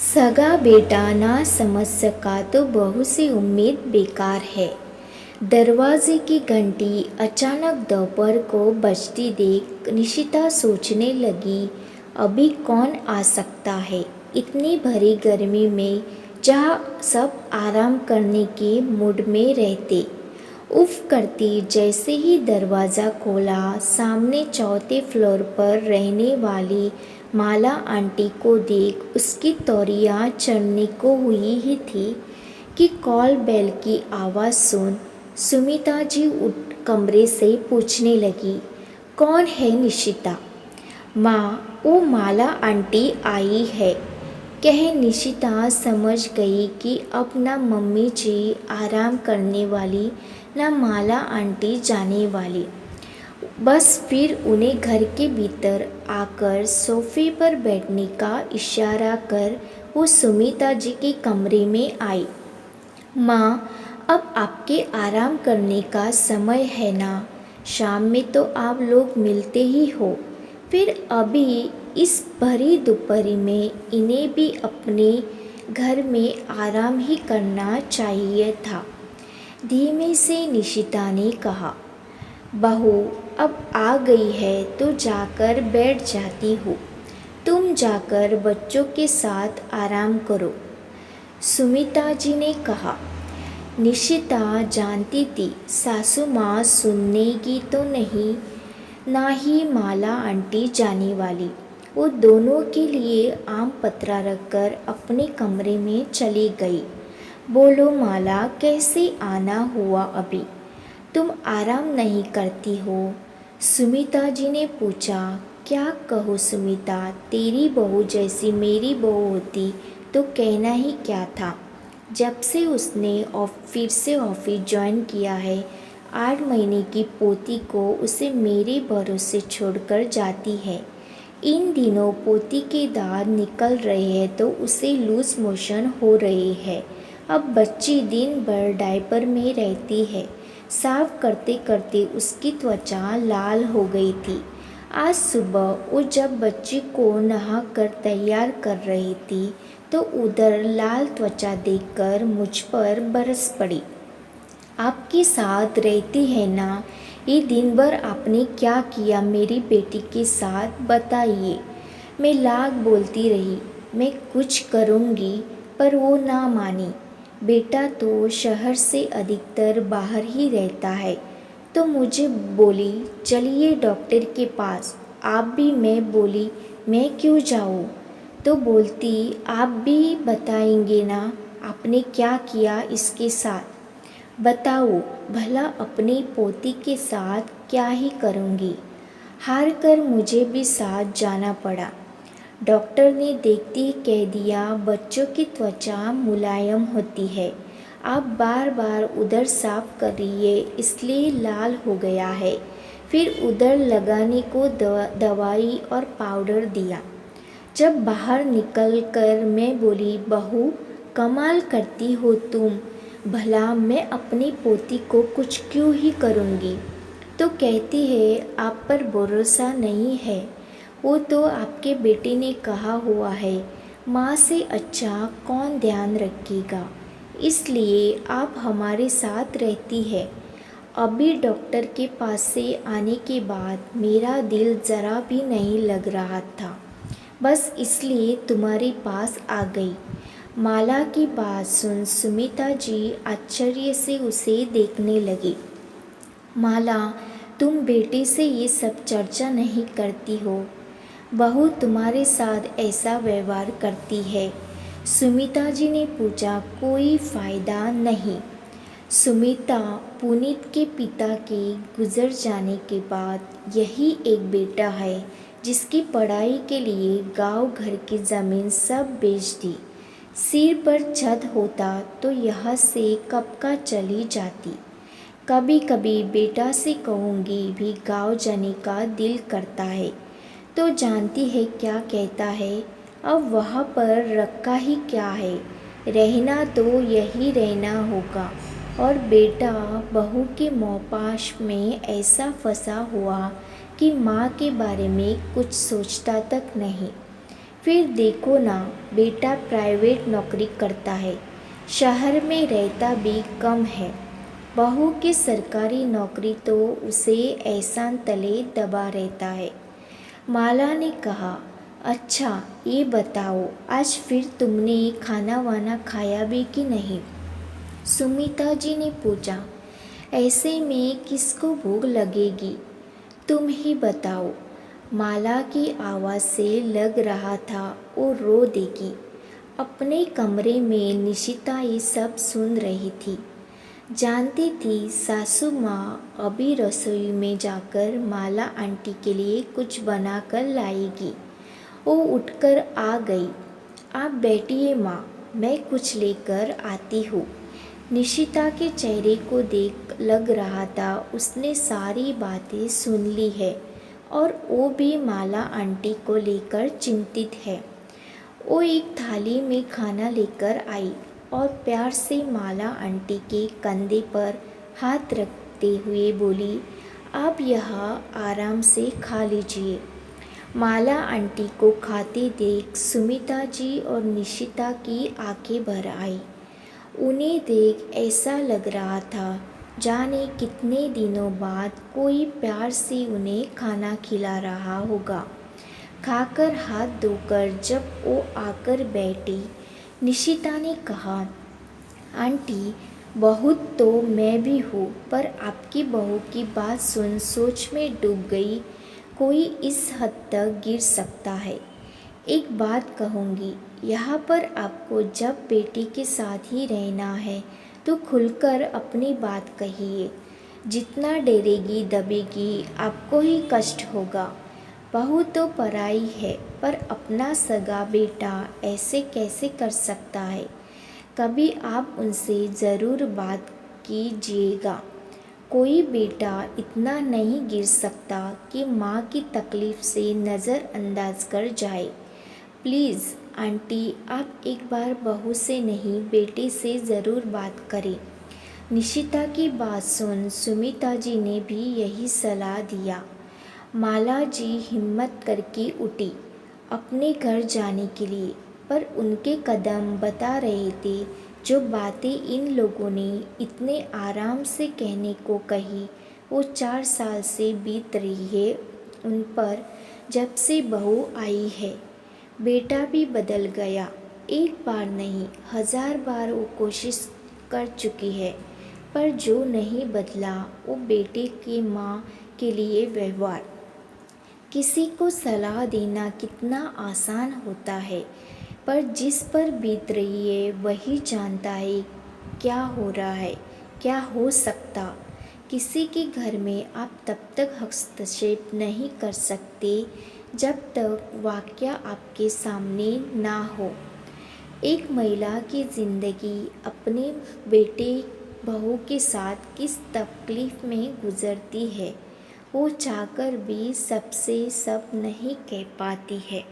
सगा बेटा ना समझ सका तो बहू से उम्मीद बेकार है। दरवाजे की घंटी अचानक दोपहर को बजती देख निशिता सोचने लगी, अभी कौन आ सकता है इतनी भरी गर्मी में, जहाँ सब आराम करने के मूड में रहते। उफ करती जैसे ही दरवाज़ा खोला, सामने चौथे फ्लोर पर रहने वाली माला आंटी को देख उसकी तौरियाँ चढ़ने को हुई ही थी कि कॉल बेल की आवाज़ सुन सुमिता जी उठ कमरे से पूछने लगी, कौन है निशिता? माँ, वो माला आंटी आई है, कह निशिता समझ गई कि अब ना मम्मी जी आराम करने वाली ना माला आंटी जाने वाली। बस फिर उन्हें घर के भीतर आकर सोफे पर बैठने का इशारा कर वो सुमिता जी के कमरे में आई। माँ, अब आपके आराम करने का समय है ना, शाम में तो आप लोग मिलते ही हो, फिर अभी इस भरी दोपहरी में इन्हें भी अपने घर में आराम ही करना चाहिए था। धीमे से निशिता ने कहा, बहू अब आ गई है तो जाकर बैठ जाती हूँ, तुम जाकर बच्चों के साथ आराम करो, सुमिता जी ने कहा। निशिता जानती थी सासू माँ सुनेगी तो नहीं, ना ही माला आंटी जाने वाली। वो दोनों के लिए आम पतरा रखकर अपने कमरे में चली गई। बोलो माला, कैसे आना हुआ अभी? तुम आराम नहीं करती हो? सुमिता जी ने पूछा। क्या कहूँ सुमिता, तेरी बहू जैसी मेरी बहू होती तो कहना ही क्या था। जब से उसने फिर से ऑफिस ज्वाइन किया है, 8 महीने की पोती को उसे मेरे भरोसे छोड़कर जाती है। इन दिनों पोती के दांत निकल रहे हैं तो उसे लूज मोशन हो रहे हैं। अब बच्ची दिन भर डायपर में रहती है। साफ करते करते उसकी त्वचा लाल हो गई थी। आज सुबह वो जब बच्ची को नहाकर तैयार कर रही थी तो उधर लाल त्वचा देखकर मुझ पर बरस पड़ी। आपके साथ रहती है ना, ये दिन भर आपने क्या किया मेरी बेटी के साथ बताइए। मैं लाख बोलती रही, मैं कुछ करूँगी, पर वो ना मानी। बेटा तो शहर से अधिकतर बाहर ही रहता है, तो मुझे बोली चलिए डॉक्टर के पास। आप भी, मैं बोली मैं क्यों जाऊँ, तो बोलती आप भी बताएंगे ना आपने क्या किया इसके साथ। बताओ भला, अपनी पोती के साथ क्या ही करूँगी। हार कर मुझे भी साथ जाना पड़ा। डॉक्टर ने देखते ही कह दिया, बच्चों की त्वचा मुलायम होती है, आप बार बार उधर साफ करिए इसलिए लाल हो गया है। फिर उधर लगाने को दवाई और पाउडर दिया। जब बाहर निकल कर मैं बोली, बहू कमाल करती हो तुम, भला मैं अपनी पोती को कुछ क्यों ही करूँगी, तो कहती है आप पर भरोसा नहीं है। वो तो आपके बेटे ने कहा हुआ है, माँ से अच्छा कौन ध्यान रखेगा, इसलिए आप हमारे साथ रहती है। अभी डॉक्टर के पास से आने के बाद मेरा दिल ज़रा भी नहीं लग रहा था, बस इसलिए तुम्हारे पास आ गई। माला की बात सुन सुमिता जी आश्चर्य से उसे देखने लगी। माला, तुम बेटे से ये सब चर्चा नहीं करती हो, बहू तुम्हारे साथ ऐसा व्यवहार करती है। सुमिता जी ने पूछा। कोई फ़ायदा नहीं। सुमिता, पुनीत के पिता के गुजर जाने के बाद यही एक बेटा है जिसकी पढ़ाई के लिए गांव घर की ज़मीन सब बेच दी। सिर पर छत होता तो यहाँ से कब का चली जाती। कभी कभी बेटा से कहूँगी भी गांव जाने का दिल करता है, तो जानती है क्या कहता है, अब वहाँ पर रखा ही क्या है, रहना तो यही रहना होगा। और बेटा बहू के मोहपाश में ऐसा फंसा हुआ कि माँ के बारे में कुछ सोचता तक नहीं। फिर देखो ना, बेटा प्राइवेट नौकरी करता है, शहर में रहता भी कम है। बहू की सरकारी नौकरी तो उसे एहसान तले दबा रहता है। माला ने कहा, अच्छा ये बताओ, आज फिर तुमने खाना वाना खाया भी कि नहीं? सुमिता जी ने पूछा, ऐसे में किसको भूख लगेगी, तुम ही बताओ। माला की आवाज़ से लग रहा था वो रो देगी। अपने कमरे में निशिता ये सब सुन रही थी। जानती थी सासू माँ अभी रसोई में जाकर माला आंटी के लिए कुछ बना कर लाएगी। वो उठकर आ गई। आप बैठिए माँ, मैं कुछ लेकर आती हूँ। निशिता के चेहरे को देख लग रहा था उसने सारी बातें सुन ली है और वो भी माला आंटी को लेकर चिंतित है। वो एक थाली में खाना लेकर आई और प्यार से माला आंटी के कंधे पर हाथ रखते हुए बोली, आप यहाँ आराम से खा लीजिए। माला आंटी को खाते देख सुमिता जी और निशिता की आंखें भर आई। उन्हें देख ऐसा लग रहा था जाने कितने दिनों बाद कोई प्यार से उन्हें खाना खिला रहा होगा। खाकर हाथ धोकर जब वो आकर बैठी, निशिता ने कहा, आंटी बहुत तो मैं भी हूँ, पर आपकी बहू की बात सुन सोच में डूब गई। कोई इस हद तक गिर सकता है? एक बात कहूँगी, यहाँ पर आपको जब बेटी के साथ ही रहना है तो खुलकर अपनी बात कहिए। जितना डरेगी दबेगी आपको ही कष्ट होगा। बहू तो पराई है, पर अपना सगा बेटा ऐसे कैसे कर सकता है? कभी आप उनसे ज़रूर बात कीजिएगा। कोई बेटा इतना नहीं गिर सकता कि माँ की तकलीफ़ से नज़रअंदाज कर जाए। प्लीज़ आंटी, आप एक बार बहू से नहीं बेटे से ज़रूर बात करें। निशिता की बात सुन सुमिता जी ने भी यही सलाह दिया। माला जी हिम्मत करके उठी अपने घर जाने के लिए, पर उनके कदम बता रहे थे जो बातें इन लोगों ने इतने आराम से कहने को कही वो 4 साल से बीत रही है उन पर, जब से बहू आई है। बेटा भी बदल गया। एक बार नहीं 1000 बार वो कोशिश कर चुकी है, पर जो नहीं बदला वो बेटे की माँ के लिए व्यवहार। किसी को सलाह देना कितना आसान होता है, पर जिस पर बीत रही है वही जानता है क्या हो रहा है, क्या हो सकता। किसी के घर में आप तब तक हस्तक्षेप नहीं कर सकते जब तक वाकया आपके सामने ना हो। एक महिला की ज़िंदगी अपने बेटे बहू के साथ किस तकलीफ़ में गुजरती है वो चाहकर भी सबसे सब नहीं कह पाती है।